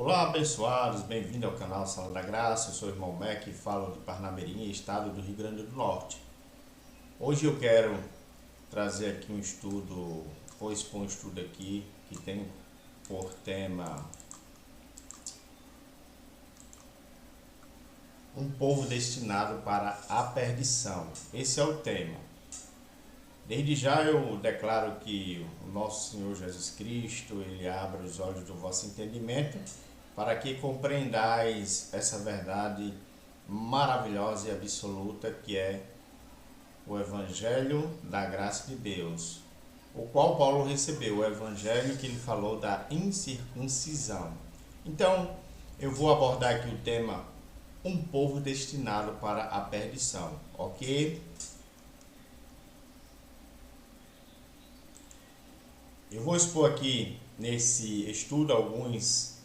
Olá, abençoados, bem-vindo ao canal Sala da Graça. Eu sou o irmão Mac e falo de Parnamirim, estado do Rio Grande do Norte. Hoje eu quero trazer aqui um estudo, vou expor um estudo aqui que tem por tema um povo destinado para a perdição. Esse é o tema. Desde já eu declaro que o nosso Senhor Jesus Cristo, Ele abre os olhos do vosso entendimento para que compreendais essa verdade maravilhosa e absoluta que é o Evangelho da graça de Deus, o qual Paulo recebeu, o Evangelho que ele falou da incircuncisão. Então, eu vou abordar aqui o tema um povo destinado para a perdição, ok? Eu vou expor aqui nesse estudo alguns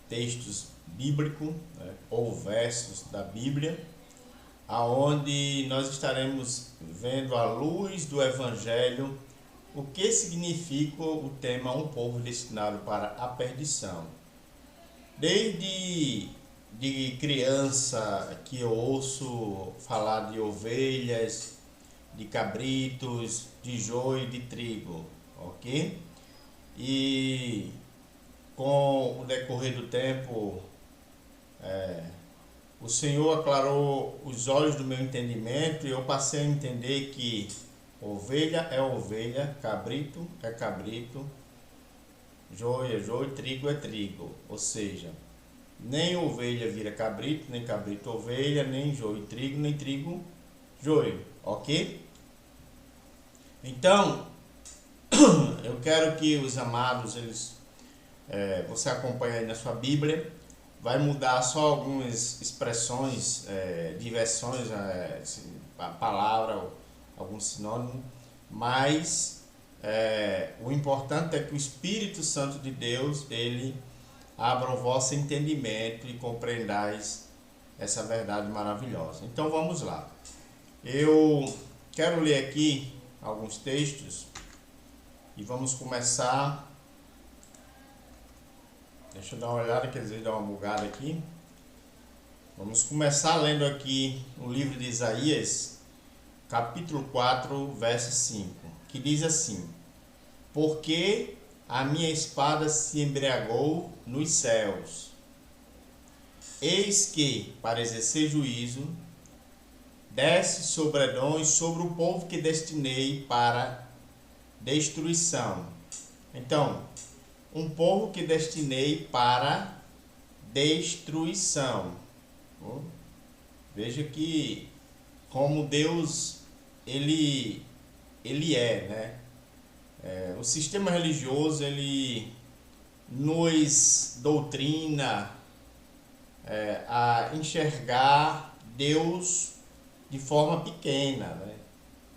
textos bíblicos, né, ou versos da Bíblia, aonde nós estaremos vendo à luz do Evangelho o que significa o tema um povo destinado para a perdição. Desde de criança que eu ouço falar de ovelhas, de cabritos, de joio e de trigo, ok? E com o decorrer do tempo, o Senhor aclarou os olhos do meu entendimento e eu passei a entender que ovelha é ovelha, cabrito é cabrito, joio é joio, trigo é trigo. Ou seja, nem ovelha vira cabrito, nem cabrito ovelha, nem joio trigo, nem trigo joio, ok? Então, eu quero que os amados, você acompanhe aí na sua Bíblia, vai mudar só algumas expressões, diversões, a palavra, algum sinônimo, mas o importante é que o Espírito Santo de Deus, ele abra o vosso entendimento e compreendais essa verdade maravilhosa. Então vamos lá. Eu quero ler aqui alguns textos e vamos começar. Deixa eu dar uma olhada, quer dizer, dar uma bugada aqui. Vamos começar lendo aqui o livro de Isaías, capítulo 4, verso 5, que diz assim: Porque a minha espada se embriagou nos céus, eis que, para exercer juízo, desce sobre Edom e sobre o povo que destinei para destruição. Então, um povo que destinei para destruição. Veja que como Deus ele é, né? O sistema religioso ele nos doutrina a enxergar Deus de forma pequena, né?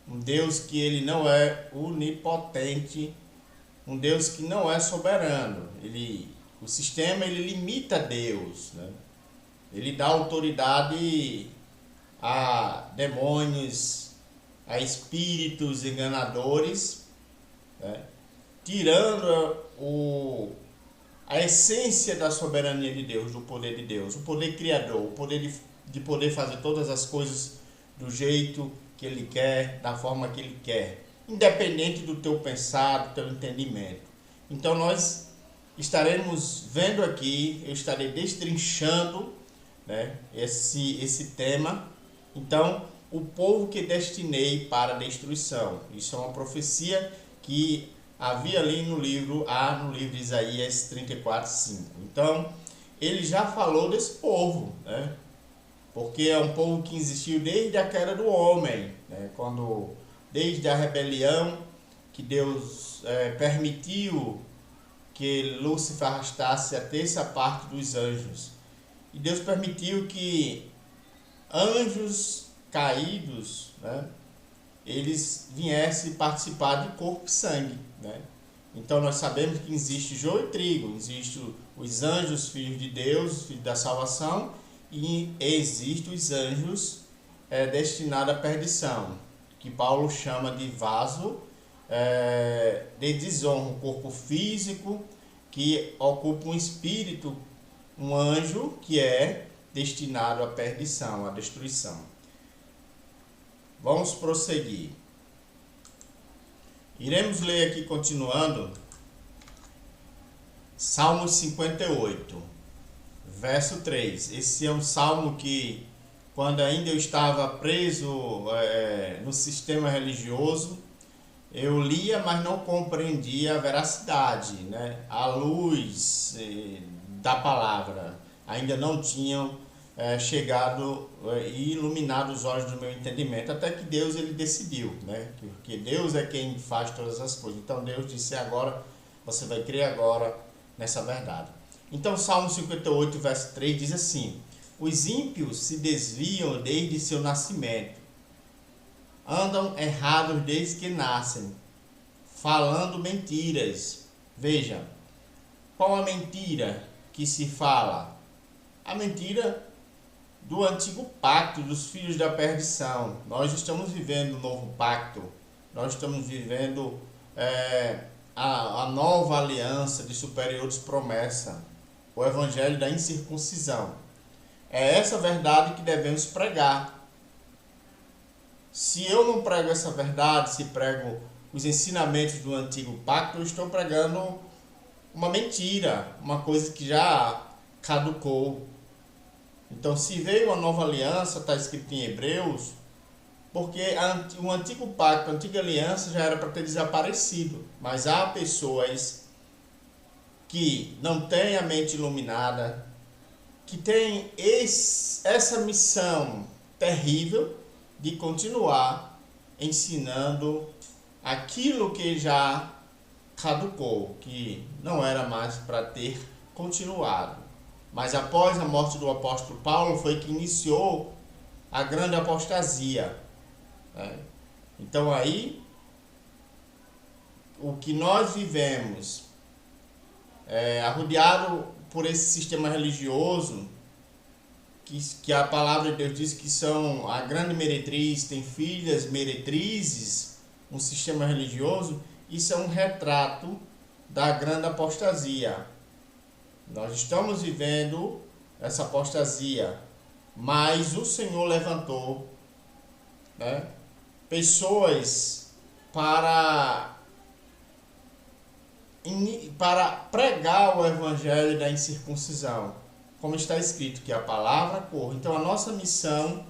Um Deus que ele não é onipotente, um Deus que não é soberano. O sistema ele limita Deus, né? Ele dá autoridade a demônios, a espíritos enganadores, né? Tirando a essência da soberania de Deus, do poder de Deus, o poder criador, o poder de poder fazer todas as coisas do jeito que ele quer, da forma que ele quer, independente do teu pensar, do teu entendimento. Então nós estaremos vendo aqui, eu estarei destrinchando, né, esse tema. Então, o povo que destinei para a destruição. Isso é uma profecia que havia ali no livro de Isaías 34:5. Então, ele já falou desse povo, né? Porque é um povo que existiu desde a queda do homem, né? Desde a rebelião que Deus permitiu que Lúcifer arrastasse a terça parte dos anjos. E Deus permitiu que anjos caídos, né, eles viessem participar de corpo e sangue, né? Então nós sabemos que existe joio e trigo, existe os anjos filhos de Deus, filhos da salvação, e existem os anjos destinados à perdição, que Paulo chama de vaso de desonra, um corpo físico que ocupa um espírito um anjo que é destinado à perdição, à destruição. Vamos prosseguir. Iremos ler aqui, continuando, Salmo 58, verso 3. Esse é um salmo que, quando ainda eu estava preso no sistema religioso, eu lia, mas não compreendia a veracidade, né? A luz da palavra ainda não tinham chegado e iluminado os olhos do meu entendimento, até que Deus ele decidiu, né? Porque Deus é quem faz todas as coisas. Então Deus disse: agora você vai crer agora nessa verdade. Então Salmo 58, verso 3 diz assim: os ímpios se desviam desde seu nascimento, andam errados desde que nascem, falando mentiras. Veja, qual a mentira que se fala? A mentira do antigo pacto, dos filhos da perdição. Nós estamos vivendo o novo pacto, nós estamos vivendo a nova aliança de superiores promessa, o evangelho da incircuncisão. É essa verdade que devemos pregar. Se eu não prego essa verdade, se prego os ensinamentos do antigo pacto, eu estou pregando uma mentira, uma coisa que já caducou. Então, se veio a nova aliança, está escrito em Hebreus, porque o antigo pacto, a antiga aliança já era para ter desaparecido. Mas há pessoas que não têm a mente iluminada, que têm essa missão terrível de continuar ensinando aquilo que já caducou, que não era mais para ter continuado. Mas após a morte do apóstolo Paulo foi que iniciou a grande apostasia, né? Então aí, o que nós vivemos, arrodeado por esse sistema religioso, que a palavra de Deus diz que são a grande meretriz, tem filhas meretrizes, um sistema religioso, isso é um retrato da grande apostasia. Nós estamos vivendo essa apostasia, mas o Senhor levantou, né, pessoas para pregar o evangelho da incircuncisão, como está escrito, que a palavra corra. Então a nossa missão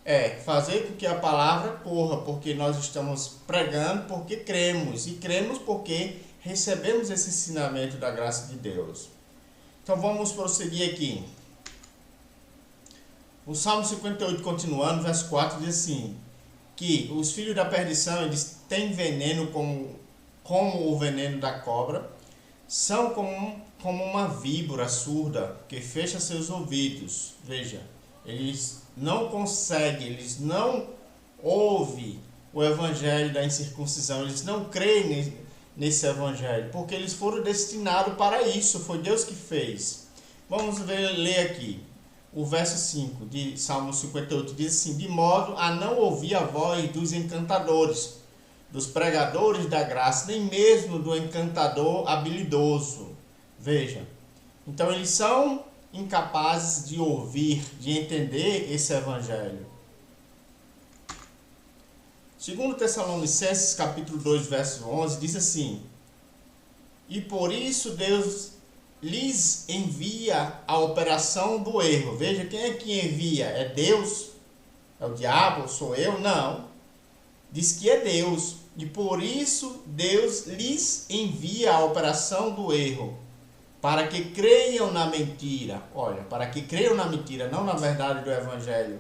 é fazer com que a palavra corra, porque nós estamos pregando porque cremos, e cremos porque recebemos esse ensinamento da graça de Deus. Então vamos prosseguir aqui. O Salmo 58, continuando, verso 4, diz assim: que os filhos da perdição, eles têm veneno como o veneno da cobra, são como uma víbora surda que fecha seus ouvidos. Veja, eles não conseguem, eles não ouvem o evangelho da incircuncisão, eles não creem nesse evangelho, porque eles foram destinados para isso, foi Deus que fez. Vamos ler aqui o verso 5 de Salmo 58, diz assim: de modo a não ouvir a voz dos encantadores, dos pregadores da graça, nem mesmo do encantador habilidoso. Veja, então eles são incapazes de ouvir, de entender esse evangelho. Segundo Tessalonicenses, capítulo 2, verso 11, diz assim: e por isso Deus lhes envia a operação do erro. Veja, quem é que envia? É Deus? É o diabo? Sou eu? Não. Diz que é Deus. E por isso Deus lhes envia a operação do erro, para que creiam na mentira. Olha, para que creiam na mentira, não na verdade do evangelho.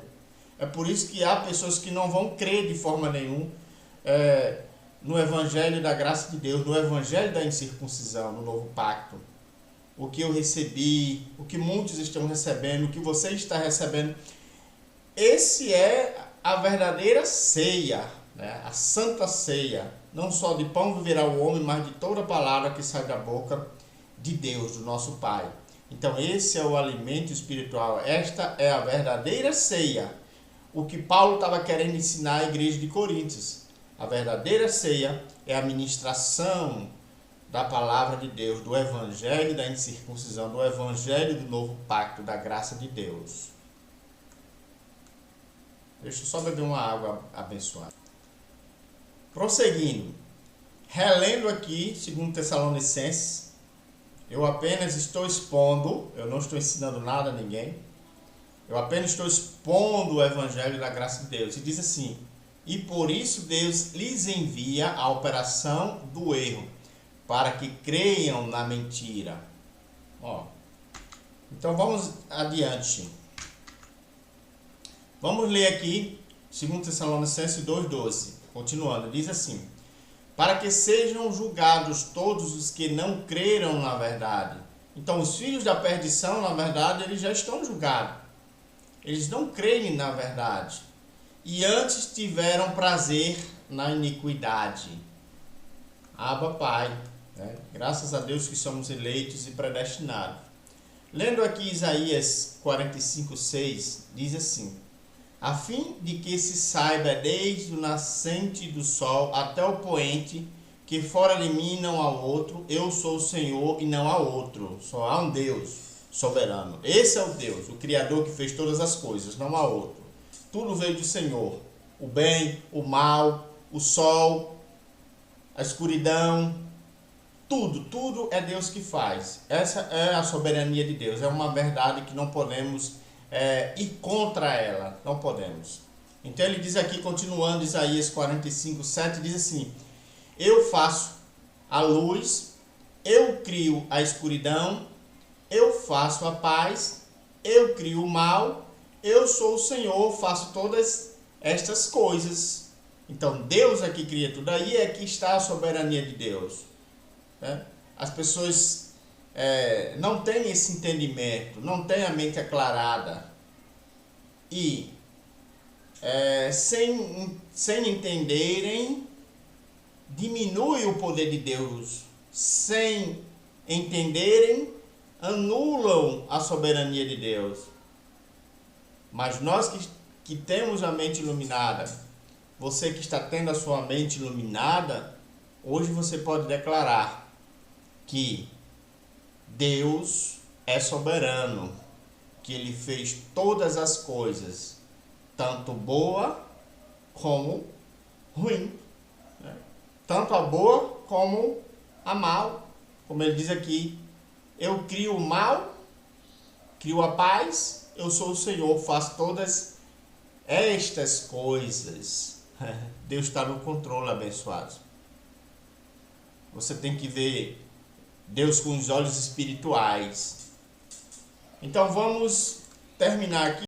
É por isso que há pessoas que não vão crer de forma nenhuma no evangelho da graça de Deus, no evangelho da incircuncisão, no novo pacto. O que eu recebi, o que muitos estão recebendo, o que você está recebendo, esse é a verdadeira ceia, né? A santa ceia. Não só de pão viverá o homem, mas de toda palavra que sai da boca de Deus, do nosso Pai. Então esse é o alimento espiritual, esta é a verdadeira ceia. O que Paulo estava querendo ensinar à igreja de Coríntios. A verdadeira ceia é a ministração da palavra de Deus, do evangelho da incircuncisão, do evangelho do novo pacto, da graça de Deus. Deixa eu só beber uma água abençoada. Prosseguindo, relendo aqui, 2 Tessalonicenses, eu apenas estou expondo, eu não estou ensinando nada a ninguém, eu apenas estou expondo o evangelho da graça de Deus. E diz assim: e por isso Deus lhes envia a operação do erro, para que creiam na mentira. Então vamos adiante. Vamos ler aqui 2 Tessalonicenses 2,12. Continuando, diz assim: para que sejam julgados todos os que não creram na verdade. Então os filhos da perdição, na verdade, eles já estão julgados. Eles não creem na verdade. E antes tiveram prazer na iniquidade. Abba, Pai. Graças a Deus que somos eleitos e predestinados. Lendo aqui Isaías 45:6, diz assim: a fim de que se saiba desde o nascente do sol até o poente, que fora de mim não há outro, eu sou o Senhor e não há outro. Só há um Deus soberano. Esse é o Deus, o Criador que fez todas as coisas, não há outro. Tudo veio do Senhor. O bem, o mal, o sol, a escuridão, tudo é Deus que faz. Essa é a soberania de Deus. É uma verdade que não podemos ir contra ela. Não podemos. Então ele diz aqui, continuando, Isaías 45:7, diz assim: eu faço a luz, eu crio a escuridão, eu faço a paz, eu crio o mal, eu sou o Senhor, faço todas estas coisas. Então Deus aqui cria tudo. Aí é que está a soberania de Deus. As pessoas não têm esse entendimento, não têm a mente aclarada. E sem entenderem, diminui o poder de Deus. Sem entenderem, anulam a soberania de Deus. Mas nós que temos a mente iluminada, você que está tendo a sua mente iluminada, hoje você pode declarar que Deus é soberano, que Ele fez todas as coisas, tanto boa como ruim, tanto a boa como a mal. Como ele diz aqui: eu crio o mal, crio a paz, eu sou o Senhor, faço todas estas coisas. Deus está no controle, abençoados. Você tem que ver Deus com os olhos espirituais. Então vamos terminar aqui.